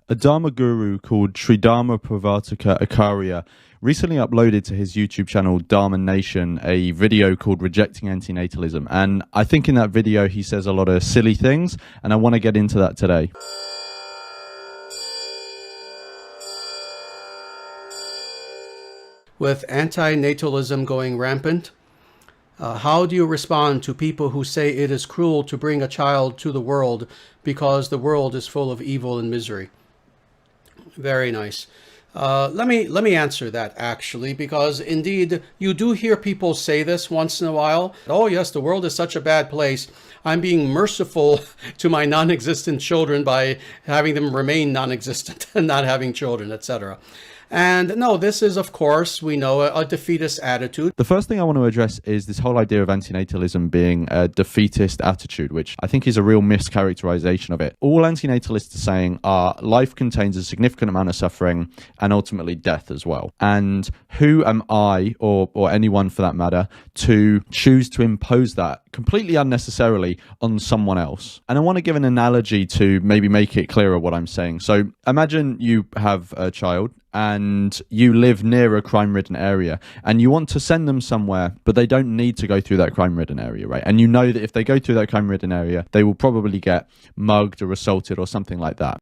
A Dharma guru called Sridharma Pravartaka Acharya recently uploaded to his YouTube channel Dharma Nation a video called Rejecting Antinatalism, and I think in that video he says a lot of silly things, and I want to get into that today. With antinatalism going rampant, how do you respond to people who say it is cruel to bring a child to the world because the world is full of evil and misery? Very nice. Let me answer that, actually, because indeed you do hear people say this once in a while. Oh yes, the world is such a bad place. I'm being merciful to my non-existent children by having them remain non-existent and not having children, etc. And no, this is, of course, we know, a defeatist attitude. The first thing I want to address is this whole idea of antinatalism being a defeatist attitude, which I think is a real mischaracterization of it. All antinatalists are saying are life contains a significant amount of suffering and ultimately death as well. And who am I, or anyone for that matter, to choose to impose that completely unnecessarily on someone else? And I want to give an analogy to maybe make it clearer what I'm saying. So imagine you have a child and you live near a crime-ridden area and you want to send them somewhere, but they don't need to go through that crime-ridden area, right? And you know that if they go through that crime-ridden area, they will probably get mugged or assaulted or something like that.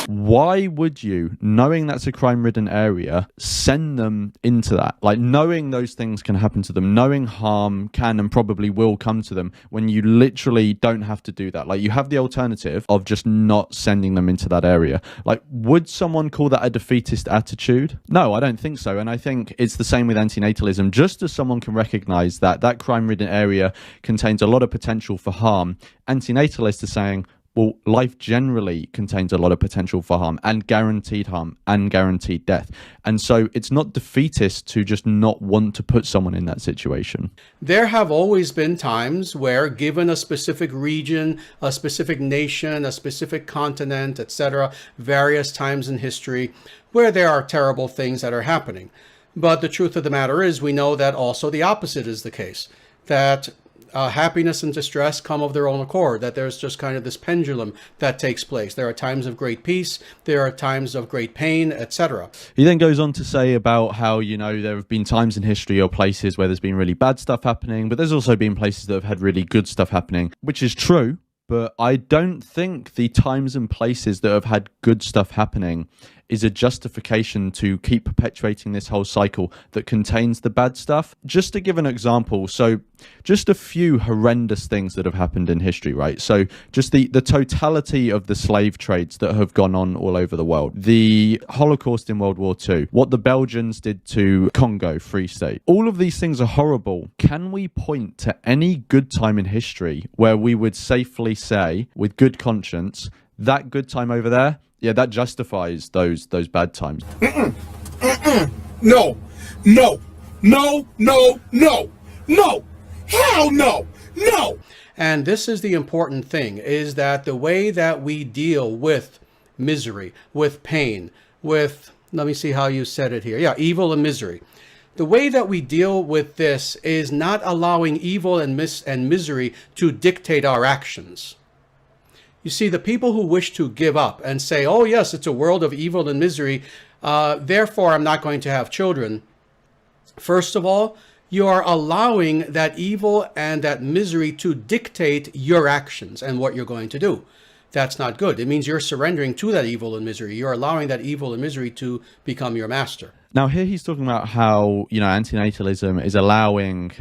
Why would you, knowing that's a crime-ridden area, send them into that? Like, knowing those things can happen to them, knowing harm can and probably will come to them, when you literally don't have to do that. Like, you have the alternative of just not sending them into that area. Like, would someone call that a defeatist attitude? No, I don't think so. And I think it's the same with antinatalism. Just as someone can recognize that that crime-ridden area contains a lot of potential for harm, antinatalists are saying, well, life generally contains a lot of potential for harm and guaranteed death. And so it's not defeatist to just not want to put someone in that situation. There have always been times where, given a specific region, a specific nation, a specific continent, etc., various times in history, where there are terrible things that are happening. But the truth of the matter is, we know that also the opposite is the case, that happiness and distress come of their own accord, that there's just kind of this pendulum that takes place. There are times of great peace, there are times of great pain, etc. He then goes on to say about how, you know, there have been times in history or places where there's been really bad stuff happening, but there's also been places that have had really good stuff happening, which is true. But I don't think the times and places that have had good stuff happening is a justification to keep perpetuating this whole cycle that contains the bad stuff. Just to give an example, so just a few horrendous things that have happened in history, right? So just the totality of the slave trades that have gone on all over the world, the Holocaust in World War II, what the Belgians did to Congo Free State, all of these things are horrible. Can we point to any good time in history where we would safely say with good conscience, that good time over there, yeah, that justifies those bad times? No, hell no, no. And this is the important thing, is that the way that we deal with misery, with pain, with, let me see how you said it here. Yeah, evil and misery. The way that we deal with this is not allowing evil and misery to dictate our actions. You see, the people who wish to give up and say, oh yes, it's a world of evil and misery, therefore I'm not going to have children. First of all, you are allowing that evil and that misery to dictate your actions and what you're going to do. That's not good. It means you're surrendering to that evil and misery. You're allowing that evil and misery to become your master. Now, here he's talking about how, you know, antinatalism is allowing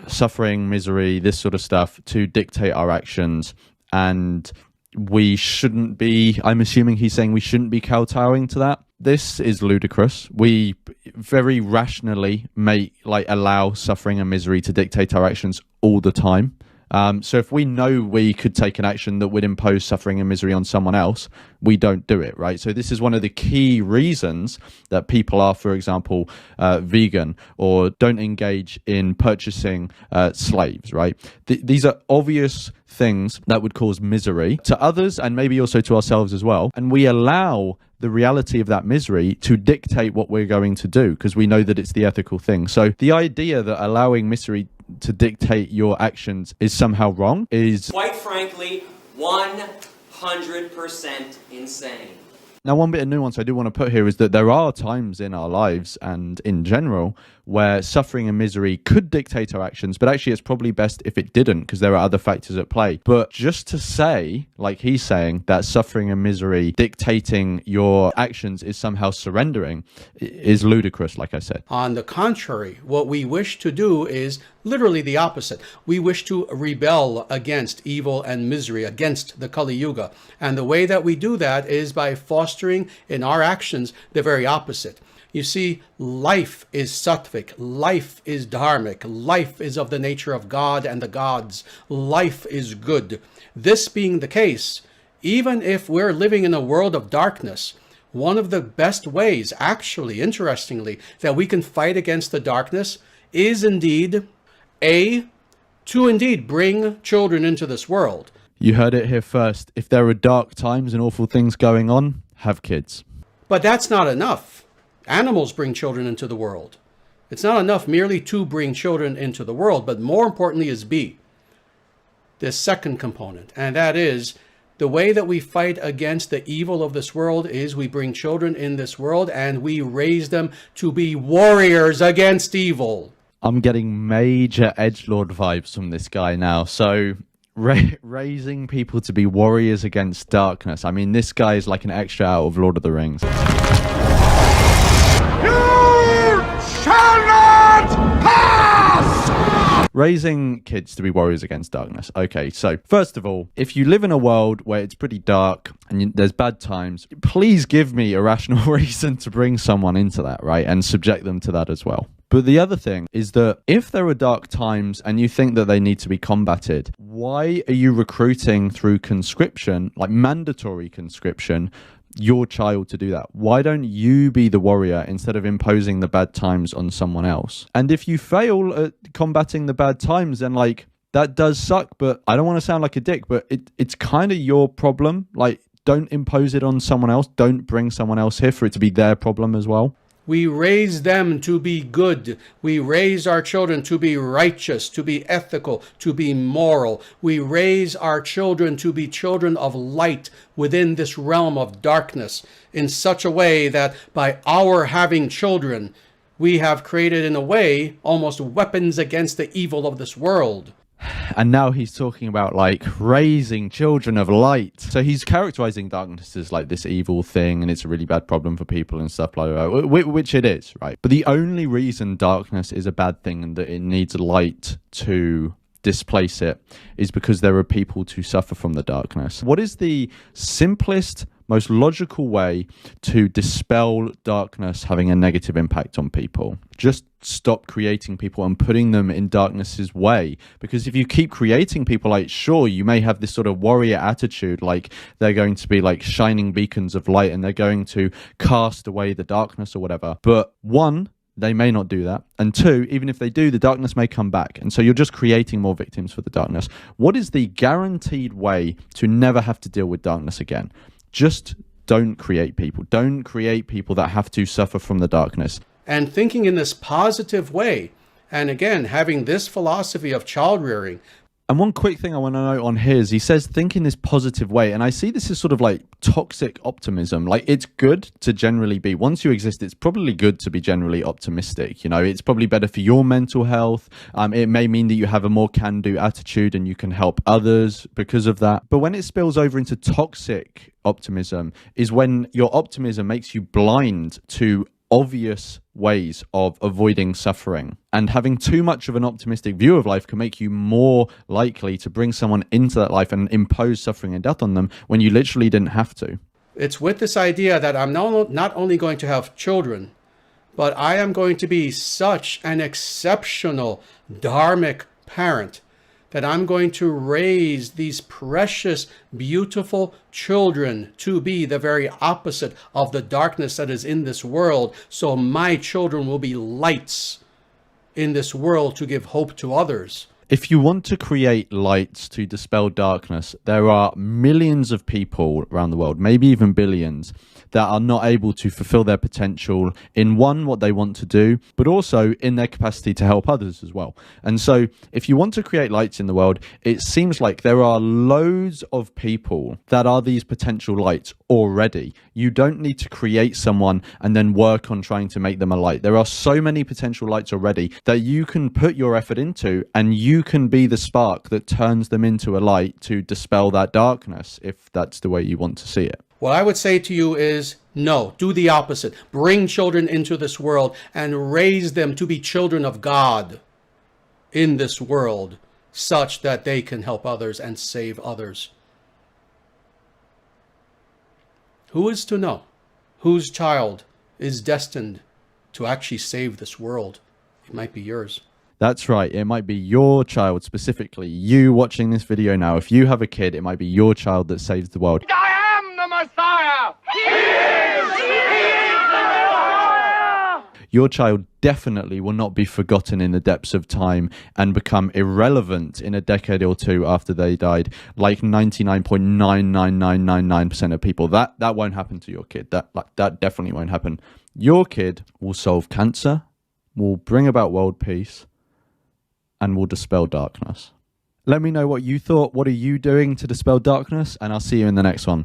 suffering, misery, this sort of stuff to dictate our actions. And we shouldn't be, I'm assuming he's saying we shouldn't be kowtowing to that. This is ludicrous. We very rationally allow suffering and misery to dictate our actions all the time. So if we know we could take an action that would impose suffering and misery on someone else, we don't do it, right? So this is one of the key reasons that people are, for example, vegan or don't engage in purchasing slaves, right? These are obvious things that would cause misery to others and maybe also to ourselves as well. And we allow the reality of that misery to dictate what we're going to do because we know that it's the ethical thing. So the idea that allowing misery to dictate your actions is somehow wrong is, quite frankly, 100% 100% insane. Now, one bit of nuance I do want to put here is that there are times in our lives and in general where suffering and misery could dictate our actions, but actually it's probably best if it didn't, because there are other factors at play. But just to say, like he's saying, that suffering and misery dictating your actions is somehow surrendering is ludicrous, like I said. On the contrary, what we wish to do is literally the opposite. We wish to rebel against evil and misery, against the Kali Yuga. And the way that we do that is by fostering in our actions the very opposite. You see, life is sattvic, life is dharmic, life is of the nature of God and the gods, life is good. This being the case, even if we're living in a world of darkness, one of the best ways, actually, interestingly, that we can fight against the darkness is indeed, to indeed bring children into this world. You heard it here first. If there are dark times and awful things going on, have kids. But that's not enough. Animals bring children into the world. It's not enough merely to bring children into the world, but more importantly is B, this second component, and that is the way that we fight against the evil of this world is we bring children in this world and we raise them to be warriors against evil. I'm getting major edgelord vibes from this guy now. So raising people to be warriors against darkness. I mean, this guy is like an extra out of Lord of the Rings. Shall not pass! Raising kids to be warriors against darkness. Okay, so first of all, if you live in a world where it's pretty dark and there's bad times, please give me a rational reason to bring someone into that, right? And subject them to that as well. But the other thing is that if there are dark times and you think that they need to be combated, why are you recruiting through conscription, like mandatory conscription, your child to do that? Why don't you be the warrior instead of imposing the bad times on someone else? And if you fail at combating the bad times, then like that does suck, but I don't want to sound like a dick, but it's kind of your problem. Like, don't impose it on someone else. Don't bring someone else here for it to be their problem as well. We raise them to be good. We raise our children to be righteous, to be ethical, to be moral. We raise our children to be children of light within this realm of darkness in such a way that by our having children, we have created in a way almost weapons against the evil of this world. And now he's talking about like raising children of light. So he's characterizing darkness as like this evil thing and it's a really bad problem for people and stuff like that, which it is, right? But the only reason darkness is a bad thing and that it needs light to displace it is because there are people to suffer from the darkness. What is the simplest, most logical way to dispel darkness having a negative impact on people? Just stop creating people and putting them in darkness's way. Because if you keep creating people, like, sure, you may have this sort of warrior attitude, like they're going to be like shining beacons of light and they're going to cast away the darkness or whatever. But one, they may not do that. And two, even if they do, the darkness may come back. And so you're just creating more victims for the darkness. What is the guaranteed way to never have to deal with darkness again? Just don't create people. Don't create people that have to suffer from the darkness. And thinking in this positive way, and again, having this philosophy of child rearing. And one quick thing I want to note on here is he says, think in this positive way. And I see this as sort of like toxic optimism. Like, it's good to generally be, once you exist, it's probably good to be generally optimistic. You know, it's probably better for your mental health. It may mean that you have a more can-do attitude and you can help others because of that. But when it spills over into toxic optimism is when your optimism makes you blind to obvious ways of avoiding suffering. And having too much of an optimistic view of life can make you more likely to bring someone into that life and impose suffering and death on them when you literally didn't have to. It's with this idea that I'm not only going to have children, but I am going to be such an exceptional dharmic parent that I'm going to raise these precious, beautiful children to be the very opposite of the darkness that is in this world. So my children will be lights in this world to give hope to others. If you want to create lights to dispel darkness, there are millions of people around the world, maybe even billions, that are not able to fulfill their potential in what they want to do, but also in their capacity to help others as well. And so if you want to create lights in the world, it seems like there are loads of people that are these potential lights already. You don't need to create someone and then work on trying to make them a light. There are so many potential lights already that you can put your effort into, and you can be the spark that turns them into a light to dispel that darkness, if that's the way you want to see it. What I would say to you is, no, do the opposite. Bring children into this world and raise them to be children of God in this world, such that they can help others and save others. Who is to know whose child is destined to actually save this world? It might be yours. That's right. It might be your child, specifically you watching this video now. If you have a kid, it might be your child that saves the world. I am the Messiah! He is the Messiah! Your child definitely will not be forgotten in the depths of time and become irrelevant in a decade or two after they died, like 99.99999% of people. That won't happen to your kid. That definitely won't happen. Your kid will solve cancer, will bring about world peace, and will dispel darkness. Let me know what you thought. What are you doing to dispel darkness? And I'll see you in the next one.